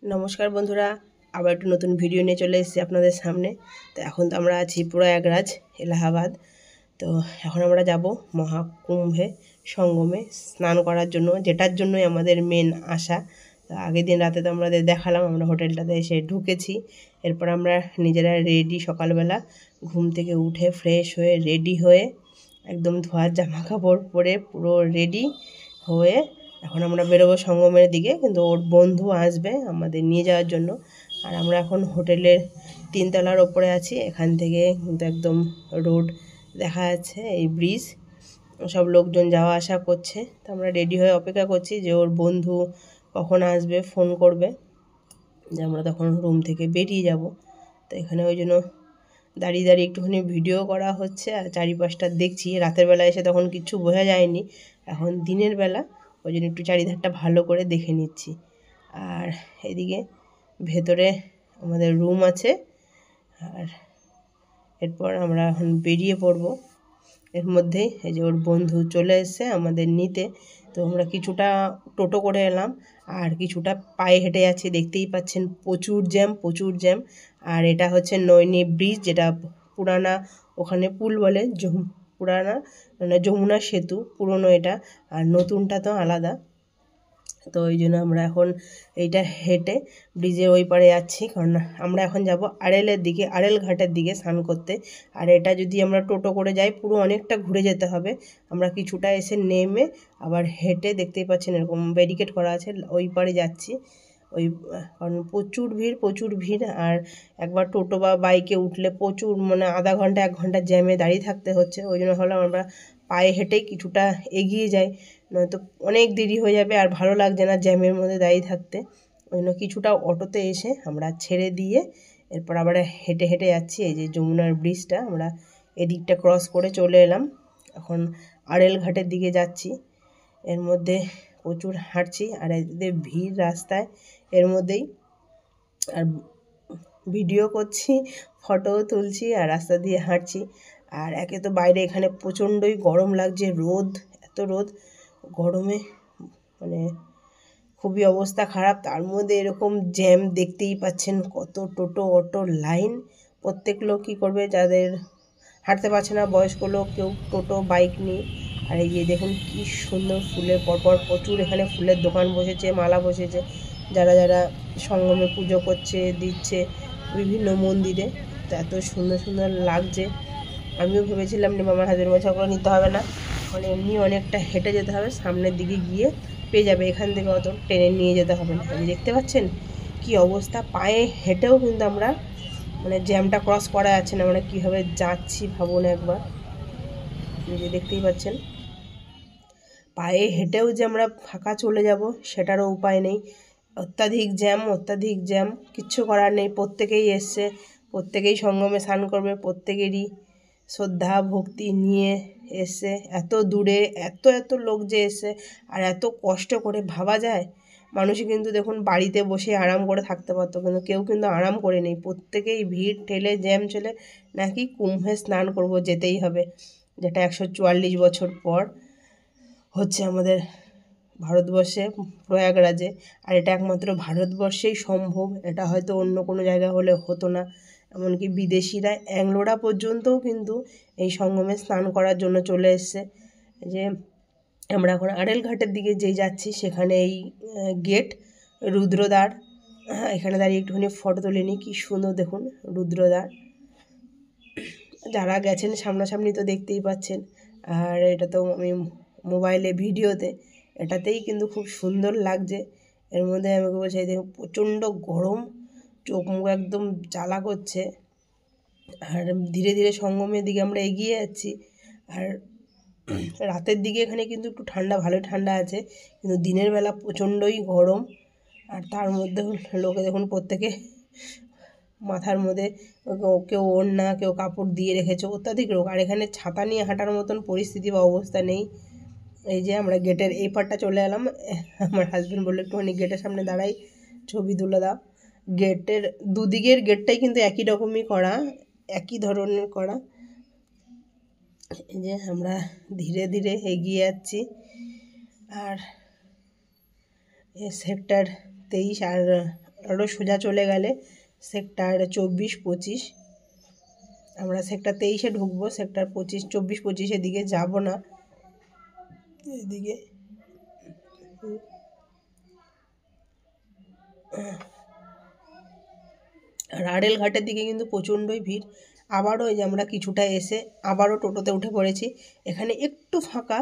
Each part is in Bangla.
নমস্কার বন্ধুরা, আবার একটা নতুন ভিডিও নিয়ে চলে এসেছি আপনাদের সামনে। তো এখন তো আমরা আছি প্রয়াগরাজ, এলাহাবাদ। তো এখন আমরা যাব মহাকুম্ভে সঙ্গমে স্নান করার জন্য, যেটার জন্যই আমাদের মেন আশা। আগের দিন রাতে তো আমাদের দেখালাম, আমরা হোটেলটাতে এসে ঢুকেছি। এরপর আমরা নিজেরা রেডি, সকালবেলা ঘুম থেকে উঠে ফ্রেশ হয়ে রেডি হয়ে একদম ধোয়ার জামা কাপড় পরে পুরো রেডি হয়ে এখন আমরা বেরোবো সঙ্গমের দিকে। কিন্তু ওর বন্ধু আসবে আমাদের নিয়ে যাওয়ার জন্য। আর আমরা এখন হোটেলের 3 তলার ওপরে আছি। এখান থেকে কিন্তু একদম রোড দেখা যাচ্ছে, এই ব্রিজ, সব লোকজন যাওয়া আসা করছে। তো আমরা রেডি হয়ে অপেক্ষা করছি যে ওর বন্ধু কখন আসবে, ফোন করবে যে আমরা তখন রুম থেকে বেরিয়ে যাব। তো এখানে ওই জন্য দাঁড়িয়ে দাঁড়িয়ে একটুখানি ভিডিও করা হচ্ছে আর চারিপাশটা দেখছি। রাতের বেলা এসে তখন কিছু বোঝা যায়নি, এখন দিনের বেলা ওই জন্য একটু চারিধারটা ভালো করে দেখে নিচ্ছি। আর এদিকে ভেতরে আমাদের রুম আছে। আর এরপর আমরা এখন বেরিয়ে পড়ব। এর মধ্যেই এই যে ওর বন্ধু চলে এসেছে আমাদের নিতে। তো আমরা কিছুটা টোটো করে এলাম আর কিছুটা পায়ে হেঁটে যাচ্ছি। দেখতেই পাচ্ছেন প্রচুর জ্যাম, প্রচুর জ্যাম। আর এটা হচ্ছে নৈনি ব্রিজ, যেটা পুরানা, ওখানে পুল বলে, পুরানা মানে যমুনা সেতু পুরনো এটা, আর নতুনটা তো আলাদা। তো ওই জন্য আমরা এখন এইটা হেঁটে ব্রিজের ওই পারে যাচ্ছি, কারণ আমরা এখন যাব আড়েলের দিকে, আড়েল ঘাটের দিকে স্নান করতে। আর এটা যদি আমরা টোটো করে যাই পুরো অনেকটা ঘুরে যেতে হবে। আমরা কিছুটা এসে নেমে আবার হেঁটে, দেখতেই পাচ্ছেন এরকম ব্যারিকেড করা আছে, ওই পারে যাচ্ছি। ওই কারণ প্রচুর ভিড়, প্রচুর ভিড়। আর একবার টোটো বা বাইকে উঠলে প্রচুর, মানে আধা ঘন্টা 1 ঘন্টা জ্যামে দাঁড়িয়ে থাকতে হচ্ছে। ওই জন্য হলাম আমরা পায়ে হেঁটেই কিছুটা এগিয়ে যাই, নয়তো অনেক দেরি হয়ে যাবে আর ভালো লাগছে না জ্যামের মধ্যে দাঁড়িয়ে থাকতে। ওই জন্য কিছুটা অটোতে এসে আমরা ছেড়ে দিয়ে এরপর আবার হেঁটে হেঁটে যাচ্ছি। এই যে যমুনার ব্রিজটা, আমরা এদিকটা ক্রস করে চলে এলাম, এখন আড়েল ঘাটের দিকে যাচ্ছি। এর মধ্যে প্রচুর হাঁটছি আর এদের ভিড় রাস্তায়, এর মধ্যেই আর ভিডিও করছি, ফটোও তুলছি আর রাস্তা দিয়ে হাঁটছি। আর একে তো বাইরে এখানে প্রচণ্ডই গরম লাগছে, রোদ, এত রোদ, গরমে মানে খুবই অবস্থা খারাপ। তার মধ্যে এরকম জ্যাম, দেখতেই পাচ্ছেন কত টোটো অটো লাইন। প্রত্যেক লোক কী করবে, যাদের হাঁটতে পারছে না, বয়স্ক লোক, কেউ টোটো বাইক নিয়ে। আর এই যে দেখুন কি সুন্দর ফুলের পরপর প্রচুর এখানে ফুলের দোকান বসেছে, মালা বসেছে, যারা যারা সঙ্গমে পুজো করছে, দিচ্ছে বিভিন্ন মন্দিরে। তো এত সুন্দর সুন্দর লাগছে। আমিও ভেবেছিলাম যে মামার হাতের মোছাগুলো নিতে হবে না, মানে এমনি অনেকটা হেঁটে যেতে হবে, সামনের দিকে গিয়ে পেয়ে যাবে, এখান থেকে অত টেনে নিয়ে যেতে হবে না। দেখতে পাচ্ছেন কি অবস্থা, পায়ে হেঁটেও কিন্তু আমরা, মানে জ্যামটা ক্রস করা যাচ্ছে না, আমরা কীভাবে যাচ্ছি ভাবুন একবার। যে দেখতেই পাচ্ছেন পায়ে হেঁটেও যে আমরা ফাঁকা চলে যাব সেটারও উপায় নেই, অত্যাধিক জ্যাম, অত্যাধিক জ্যাম। কিচ্ছু করার নেই, প্রত্যেকেই এসছে, প্রত্যেকেই সঙ্গমে স্নান করবে, প্রত্যেকেরই শ্রদ্ধা ভক্তি নিয়ে এসছে এত দূরে, এত এত লোক যে এসছে। আর এত কষ্ট করে, ভাবা যায় মানুষ কিন্তু দেখুন বাড়িতে বসে আরাম করে থাকতে পারতো, কিন্তু কেউ কিন্তু আরাম করে নেই, প্রত্যেকেই ভিড় ঠেলে জ্যাম চলে নাকি কুম্ভে স্নান করব, যেতেই হবে, যেটা 144 বছর পর হচ্ছে আমাদের ভারতবর্ষে, প্রয়াগরাজে। আর এটা একমাত্র ভারতবর্ষেই সম্ভব, এটা হয়তো অন্য কোনো জায়গায় হলে হতো না। এমনকি বিদেশিরা, অ্যাংলোরা পর্যন্তও কিন্তু এই সঙ্গমে স্নান করার জন্য চলে এসছে। যে আমরা এখন আড়েল ঘাটের দিকে যেই যাচ্ছি, সেখানে এই গেট, রুদ্রদ্বার, এখানে দাঁড়িয়ে একটুখানি ফটো তুলে নিই, কী সুন্দর দেখুন রুদ্রদ্বার। যারা গেছেন সামনাসামনি তো দেখতেই পাচ্ছেন। আর এটা তো আমি মোবাইলে ভিডিওতে, এটাতেই কিন্তু খুব সুন্দর লাগছে। এর মধ্যে আমাকে বলছে দেখুন প্রচণ্ড গরম, চোখ মুখ একদম জ্বালা করছে। আর ধীরে ধীরে সঙ্গমের দিকে আমরা এগিয়ে যাচ্ছি। আর রাতের দিকে এখানে কিন্তু একটু ঠান্ডা, ভালোই ঠান্ডা আছে, কিন্তু দিনের বেলা প্রচণ্ডই গরম। আর তার মধ্যে লোকে দেখুন প্রত্যেকে মাথার মধ্যে কেউ ওড়না, কেউ কাপড় দিয়ে রেখেছে, অত্যাধিক লোক। আর এখানে ছাতা নিয়ে হাঁটার মতন পরিস্থিতি বা অবস্থা নেই। এই যে আমরা গেটের এই পারটা চলে এলাম, আমার হাজব্যান্ড বললো একটুখানি গেটের সামনে দাঁড়াই, ছবি তুলে দাও। গেটের দুদিকের গেটটাই কিন্তু একই রকমই করা, একই ধরনের করা। এই যে আমরা ধীরে ধীরে এগিয়ে যাচ্ছি। আর সেক্টর 23 আর আরও সোজা চলে গেলে সেক্টর 24-25, আমরা সেক্টর 23-এ ঢুকবো। সেক্টর 24-25 দিকে যাব না, এদিকে আর আড়েল ঘাটের দিকে কিন্তু প্রচণ্ডই ভিড়। আবারও এই যে আমরা কিছুটা এসে আবারও টোটোতে উঠে পড়েছি। এখানে একটু ফাঁকা,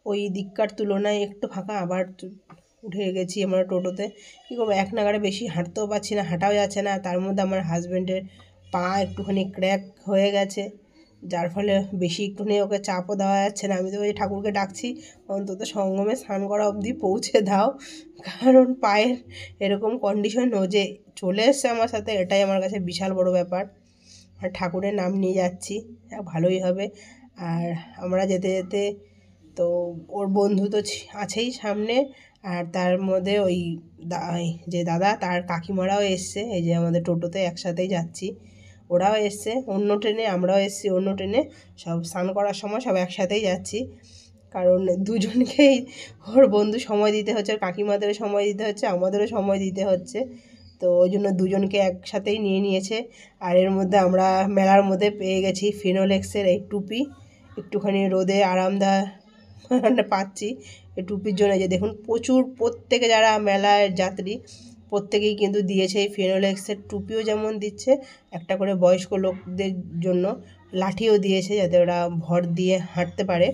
ওই দিককার তুলনায় একটু ফাঁকা, আবার উঠে গেছি আমরা টোটোতে। কী করবো, এক নাগাড়ে বেশি হাঁটতেও পারছি না, হাঁটাও যাচ্ছে না। তার মধ্যে আমার হাজব্যান্ডের পা একটুখানি ক্র্যাক হয়ে গেছে, যার ফলে বেশি একটুখানি ওকে চাপও দেওয়া যাচ্ছে না। আমি তো ওই ঠাকুরকে ডাকছি অন্তত সঙ্গমে স্নান করা অবধি পৌঁছে দাও, কারণ পায়ের এরকম কন্ডিশন ও যে চলে এসছে আমার সাথে, এটাই আমার কাছে বিশাল বড় ব্যাপার। আর ঠাকুরের নাম নিয়ে যাচ্ছি, ভালোই হবে। আর আমরা যেতে যেতে তো ওর বন্ধু তো আছেই সামনে, আর তার মধ্যে ওই যে দাদা তার কাকিমারাও এসছে। এই যে আমাদের টোটোতে একসাথেই যাচ্ছি, ওরাও এসছে অন্য ট্রেনে, আমরাও এসছি অন্য ট্রেনে। সব স্নান করার সময় সব একসাথেই যাচ্ছি, কারণ দুজনকেই ওর বন্ধু সময় দিতে হচ্ছে, ওর কাকিমাদেরও সময় দিতে হচ্ছে, আমাদেরও সময় দিতে হচ্ছে। তো ওই জন্য দুজনকে একসাথেই নিয়ে নিয়েছে। আর এর মধ্যে আমরা মেলার মধ্যে পেয়ে গেছি ফিনোলেক্সের এই টুপি, একটুখানি রোদে আরামদায়ক পাচ্ছি এই টুপির জন্য। যে দেখুন প্রচুর, প্রত্যেকে যারা মেলার যাত্রী প্রত্যেকেই কিন্তু দিয়েছে এই ফিনোলেক্সের টুপিও, যেমন দিচ্ছে একটা করে বয়স্ক লোকদের জন্য লাঠিও দিয়েছে, যাতে ওরা ভর দিয়ে হাঁটতে পারে।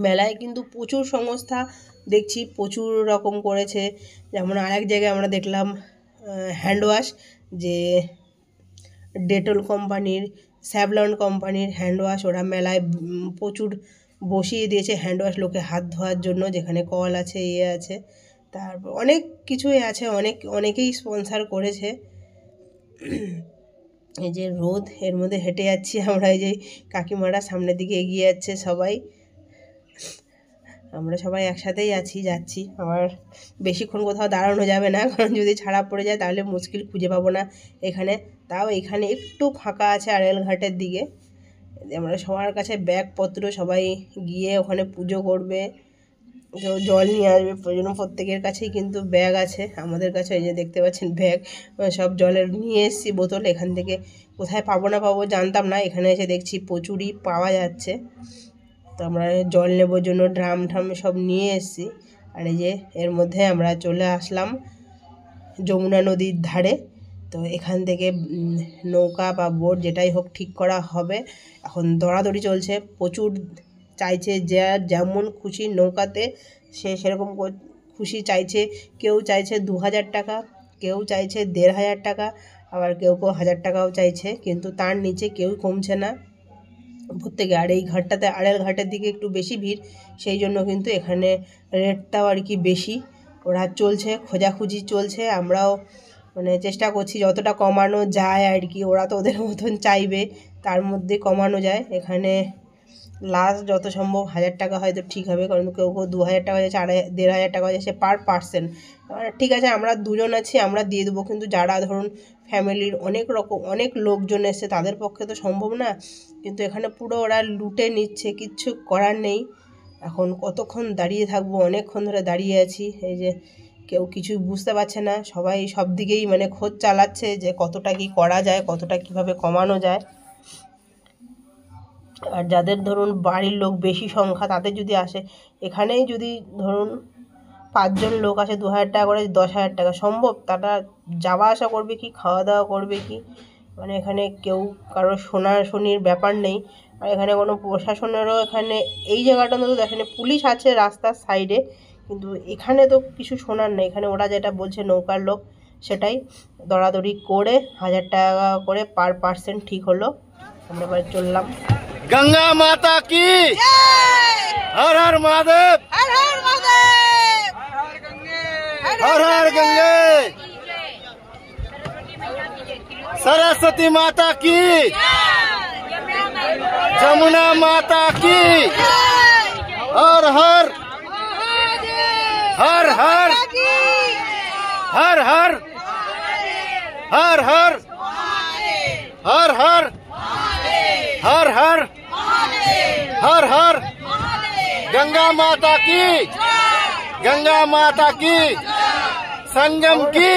মেলায় কিন্তু প্রচুর সংস্থা দেখছি প্রচুর রকম করেছে। যেমন আরেক জায়গায় আমরা দেখলাম হ্যান্ড ওয়াশ, যে ডেটল কোম্পানির, স্যাভলন কোম্পানির হ্যান্ড ওয়াশ ওরা মেলায় প্রচুর বসিয়ে দিয়েছে হ্যান্ড ওয়াশ, লোকে হাত ধোয়ার জন্য, যেখানে কল আছে, ইয়ে আছে, তারপর অনেক কিছুই আছে, অনেকেই স্পন্সার করেছে। এই যে রোদ, এর মধ্যে হেঁটে যাচ্ছি আমরা, এই যে কাকিমারা সামনের দিকে এগিয়ে যাচ্ছে, সবাই আমরা সবাই একসাথেই যাচ্ছি। আমার বেশিক্ষণ কোথাও দাঁড়ানো যাবে না, কারণ যদি ছাড়া পড়ে যায় তাহলে মুশকিল, খুঁজে পাবো না এখানে। তাও এখানে একটু ফাঁকা আছে আড়েল ঘাটের দিকে। আমরা সবার কাছে ব্যাগপত্র, সবাই গিয়ে ওখানে পুজো করবে, কেউ জল নিয়ে আসবে, প্রয়োজন প্রত্যেকের কাছেই কিন্তু ব্যাগ আছে। আমাদের কাছে এই যে দেখতে পাচ্ছেন ব্যাগ, সব জলের নিয়ে এসেছি বোতল। এখান থেকে কোথায় পাবো না পাবো জানতাম না, এখানে এসে দেখছি প্রচুরই পাওয়া যাচ্ছে। তো আমরা জল নেবার জন্য ড্রাম সব নিয়ে এসেছি। আর এই যে এর মধ্যে আমরা চলে আসলাম যমুনা নদীর ধারে। তো এখান থেকে নৌকা বা বোট যেটাই হোক ঠিক করা হবে। এখন দৌড়াদৌড়ি চলছে, প্রচুর চাইছে যে যেমন খুশি নৌকাতে সে সেরকম খুশি চাইছে। কেউ চাইছে 2000 টাকা, কেউ চাইছে 1500 টাকা, আবার কেউ 1000 টাকাও চাইছে, কিন্তু তার নিচে কেউ কমছে না প্রত্যেকে। আর এই ঘাটটাতে আড়েল ঘাটের দিকে একটু বেশি ভিড়, সেই জন্য কিন্তু এখানে রেটটাও আর কি বেশি। ওরা চলছে, খোঁজাখুঁজি চলছে, আমরাও মানে চেষ্টা করছি যতটা কমানো যায় আর কি। ওরা তো ওদের মতন চাইবে, তার মধ্যে কমানো যায়। এখানে লাস্ট যত সম্ভব 1000 টাকা হয়তো ঠিক হবে, কারণ কেউ 2000 টাকা যাচ্ছে, 1500 টাকা যাচ্ছে পার পার্সন। ঠিক আছে, আমরা দুজন আছি, আমরা দিয়ে দেবো, কিন্তু যারা ধরুন ফ্যামিলির অনেক লোকজন এসছে, তাদের পক্ষে তো সম্ভব না। কিন্তু এখানে পুরো ওরা লুটে নিচ্ছে, কিচ্ছু করার নেই। এখন কতক্ষণ দাঁড়িয়ে থাকবো, অনেকক্ষণ ধরে দাঁড়িয়ে আছি। এই যে কেউ কিছু বুঝতে পারছে না, সবাই সব দিকেই মানে খোঁজ চালাচ্ছে যে কতটা কি করা যায়, কতটা কিভাবে কমানো যায়। আর যাদের ধরুন বাড়ির লোক বেশি সংখ্যা, তাদের যদি আসে, এখানেই যদি ধরুন 5 জন লোক আসে, 2000 টাকা করে, 10,000 টাকা সম্ভব? তারা যাওয়া আসা করবে কি, খাওয়া দাওয়া করবে কি? মানে এখানে কেউ কারো শোনাশোনির ব্যাপার নেই। আর এখানে কোনো প্রশাসনেরও, এখানে এই জায়গাটা তো এখানে পুলিশ আছে রাস্তার সাইডে, কিন্তু এখানে তো কিছু শোনার নেই। এখানে ওরা যেটা বলছে নৌকার লোক, সেটাই দৌড়াদৌড়ি করে 1000 টাকা করে পার পার্সন ঠিক হলো। আমরা এবার চললাম। गंगा माता की हर हर महादेव, हर हर महादेव, हर हर गंगे, सरस्वती माता की, जमुना माता की, हर हर हर हर हर हर हर हर हर हर हर हर हर हर गंगा माता की, गंगा माता की, संगम की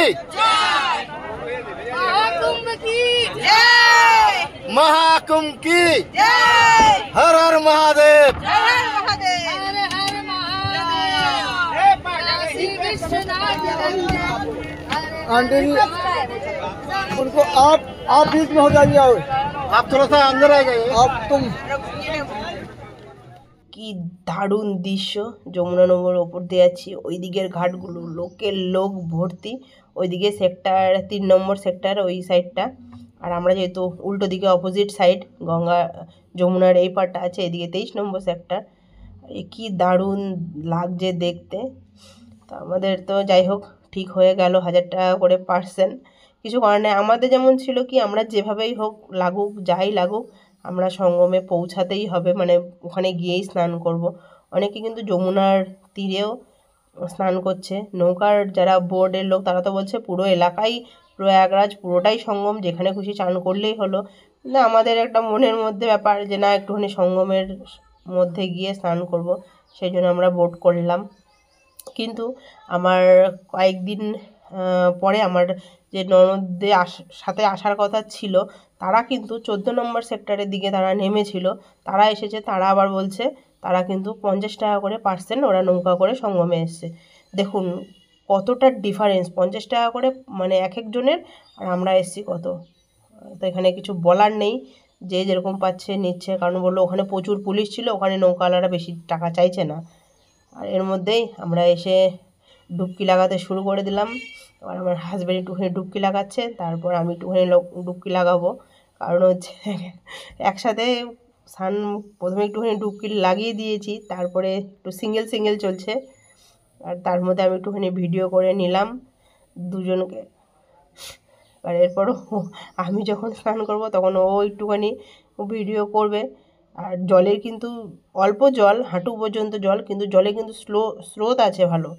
जय महाकुंभ की जय हर हर महादेव। जय हर महादेव हर हर महादेव श्री कृष्ण आंटी जी उनको आप बीच में हो जाइए, आप थोड़ा सा अंदर आ जाइए। आप तुम কি দারুণ দৃশ্য, যমুনা নগর ওপর দিয়ে আছি, ওই দিকের ঘাটগুলো লোকের লোক ভর্তি, ওইদিকে সেক্টর 3 নম্বর সেক্টর ওই সাইডটা, আর আমরা যেহেতু উল্টো দিকে অপোজিট সাইড গঙ্গা যমুনার এই পারটা আছে, এদিকে 23 নম্বর সেক্টর। কি দারুণ লাগছে দেখতে। তো আমাদের তো যাই হোক ঠিক হয়ে গেল, 1000 টাকা করে পার্সেন, কিছু করার নেই। আমাদের যেমন ছিল কি আমরা যেভাবেই হোক লাগুক যাই লাগুক আমরা সঙ্গমে পৌঁছাতেই হবে, মানে ওখানে গিয়েই স্নান করব। অনেকে কিন্তু যমুনার তীরেও স্নান করছে, নৌকার যারা বোর্ডের লোক তারা তো বলছে পুরো এলাকাই প্রয়াগরাজ, পুরোটাই সঙ্গম, যেখানে খুশি স্নান করলেই হলো। কিন্তু আমাদের একটা মনের মধ্যে ব্যাপার যে না একটুখানি সঙ্গমের মধ্যে গিয়ে স্নান করব, সেই জন্য আমরা বোট করলাম। কিন্তু আমার কয়েকদিন পরে আমার যে ননদদের সাথে আসার কথা ছিল তারা কিন্তু 14 নম্বর সেক্টরের দিকে তারা নেমেছিল, তারা এসেছে, তারা আবার বলছে তারা কিন্তু 50 টাকা করে পার্সেন ওরা নৌকা করে সঙ্গমে এসছে। দেখুন কতটা ডিফারেন্স, 50 টাকা করে মানে এক একজনের, আর আমরা এসছি কত। তো এখানে কিছু বলার নেই, যে যেরকম পাচ্ছে নিচ্ছে, কারণ বললো ওখানে প্রচুর পুলিশ ছিল, ওখানে নৌকাওয়ালারা বেশি টাকা চাইছে না। আর এর মধ্যেই আমরা এসে ডুবকি লাগাতে শুরু করে দিলাম। আর আমার হাজব্যান্ড একটুখানি ডুবকি লাগাচ্ছে, তারপর আমি একটুখানি ডুবকি লাগাবো, কারণ হচ্ছে একসাথে স্নান প্রথমে একটুখানি ডুবকি লাগিয়ে দিয়েছি, তারপরে একটু সিঙ্গেল সিঙ্গেল চলছে, আর তার মধ্যে আমি একটুখানি ভিডিও করে নিলাম দুজনকে। আর এরপরও আমি যখন স্নান করব তখন ও একটুখানি ভিডিও করবে। আর জলের কিন্তু অল্প জল, হাঁটু পর্যন্ত জল, কিন্তু জলে কিন্তু স্রোত আছে ভালো,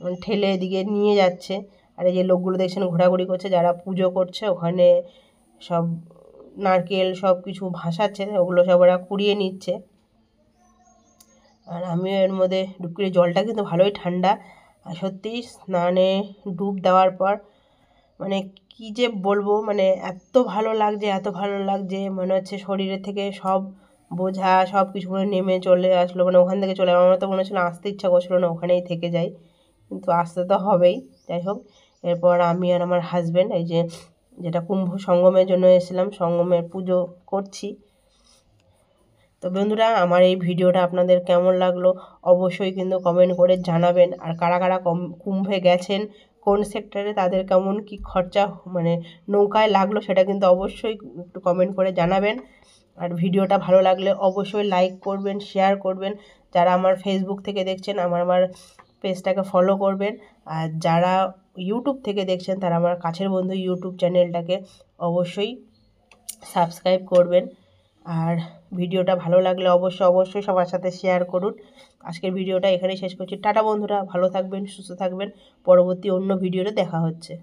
মানে ঠেলে এদিকে নিয়ে যাচ্ছে। আর এই যে লোকগুলো দেখছেন ঘোরাঘুরি করছে, যারা পুজো করছে ওখানে সব নারকেল সব কিছু ভাসাচ্ছে, ওগুলো সব ওরা কুড়িয়ে নিচ্ছে। আর আমিও এর মধ্যে ডুবকি, জলটা কিন্তু ভালোই ঠান্ডা, আর সত্যিই স্নানে ডুব দেওয়ার পর মানে কি যে বলবো, মানে এত ভালো লাগছে, এত ভালো লাগছে, মনে হচ্ছে শরীরের থেকে সব বোঝা সব কিছু নেমে চলে আসলো, মানে ওখান থেকে চলে। আমার তো মনে হচ্ছিলো আসতে ইচ্ছা করছিলো না, ওখানেই থেকে যাই, কিন্তু আসতে তো হবেই। যাই হোক এরপর আমি আর আমার হাজব্যান্ড এই যে যেটা কুম্ভ সঙ্গমের জন্য এসেছিলাম, সঙ্গমের পুজো করছি। তো বন্ধুরা আমার এই ভিডিওটা আপনাদের কেমন লাগলো অবশ্যই কিন্তু কমেন্ট করে জানাবেন। আর কারা কারা কুম্ভে গেছেন, কোন সেক্টরে, তাদের কেমন কি খরচা মানে নৌকায় লাগলো সেটা কিন্তু অবশ্যই একটু কমেন্ট করে জানাবেন। আর ভিডিওটা ভালো লাগলে অবশ্যই লাইক করবেন, শেয়ার করবেন। যারা আমার ফেসবুক থেকে দেখছেন আমার পেজটাকে ফলো করবেন, আর যারা ইউটিউব থেকে দেখছেন তারা আমার কাছের বন্ধু ইউটিউব চ্যানেলটাকে অবশ্যই সাবস্ক্রাইব করবেন। আর ভিডিওটা ভালো লাগলে অবশ্যই সবার সাথে শেয়ার করুন। আজকের ভিডিওটা এখানেই শেষ করছি। টাটা বন্ধুরা, ভালো থাকবেন, সুস্থ থাকবেন, পরবর্তী অন্য ভিডিওতে দেখা হচ্ছে।